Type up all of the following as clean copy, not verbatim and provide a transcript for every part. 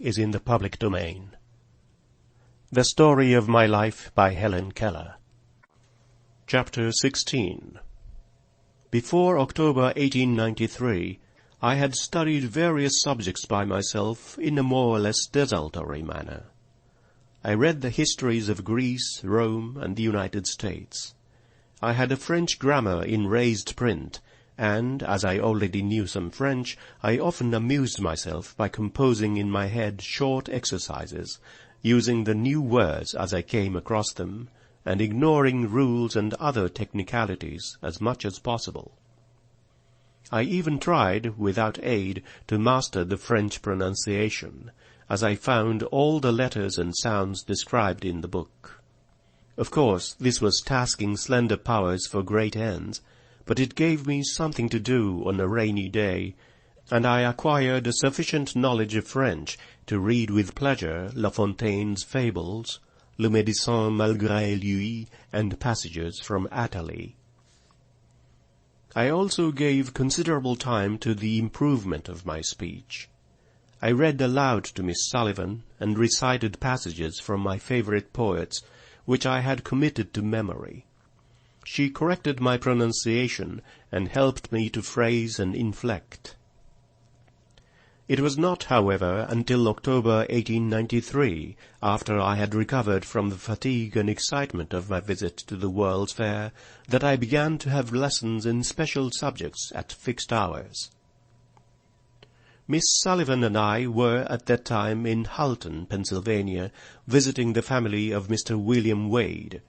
is in the public domain. The Story of My Life by Helen Keller. Chapter 16. Before October 1893, I had studied various subjects by myself in a more or less desultory manner. I read the histories of Greece, Rome, and the United States. I had a French grammar in raised print, and, as I already knew some French, I often amused myself by composing in my head short exercises, using the new words as I came across them, and ignoring rules and other technicalities as much as possible. I even tried, without aid, to master the French pronunciation, as I found all the letters and sounds described in the book. Of course, this was tasking slender powers for great ends, but it gave me something to do on a rainy day, and I acquired a sufficient knowledge of French to read with pleasure La Fontaine's Fables, Le Médecin malgré lui, and passages from Athalie. I also gave considerable time to the improvement of my speech. I read aloud to Miss Sullivan, and recited passages from my favourite poets, which I had committed to memory. She corrected my pronunciation, and helped me to phrase and inflect. It was not, however, until October 1893, after I had recovered from the fatigue and excitement of my visit to the World's Fair, that I began to have lessons in special subjects at fixed hours. Miss Sullivan and I were at that time in Halton, Pennsylvania, visiting the family of Mr. William Wade.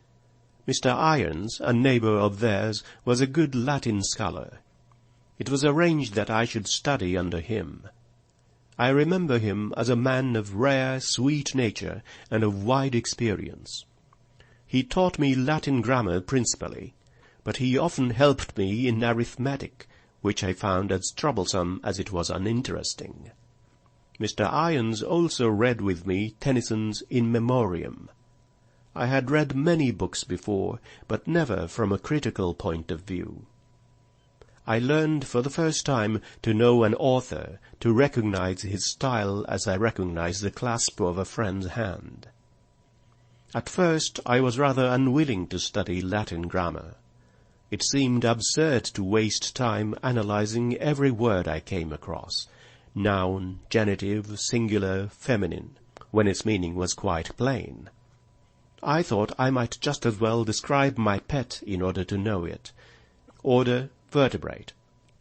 Mr. Irons, a neighbour of theirs, was a good Latin scholar. It was arranged that I should study under him. I remember him as a man of rare, sweet nature and of wide experience. He taught me Latin grammar principally, but he often helped me in arithmetic, which I found as troublesome as it was uninteresting. Mr. Irons also read with me Tennyson's In Memoriam. I had read many books before, but never from a critical point of view. I learned for the first time to know an author, to recognize his style as I recognize the clasp of a friend's hand. At first I was rather unwilling to study Latin grammar. It seemed absurd to waste time analyzing every word I came across, noun, genitive, singular, feminine, when its meaning was quite plain. I thought I might just as well describe my pet in order to know it. Order, vertebrate.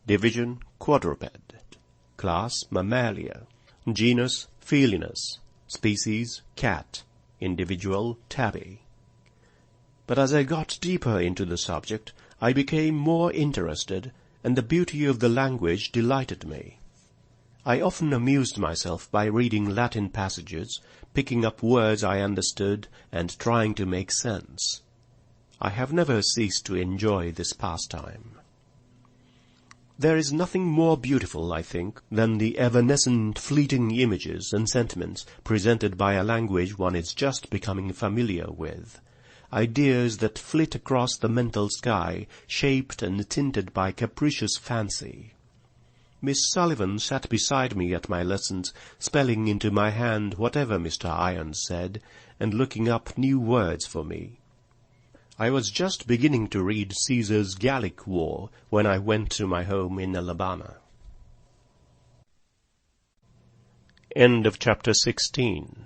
Division, quadruped. Class, mammalia. Genus, Felinus. Species, cat. Individual, tabby. But as I got deeper into the subject, I became more interested, and the beauty of the language delighted me. I often amused myself by reading Latin passages, picking up words I understood, and trying to make sense. I have never ceased to enjoy this pastime. There is nothing more beautiful, I think, than the evanescent, fleeting images and sentiments presented by a language one is just becoming familiar with. Ideas that flit across the mental sky, shaped and tinted by capricious fancy. Miss Sullivan sat beside me at my lessons, spelling into my hand whatever Mr. Irons said, and looking up new words for me. I was just beginning to read Caesar's Gallic War when I went to my home in Alabama. End of chapter 16.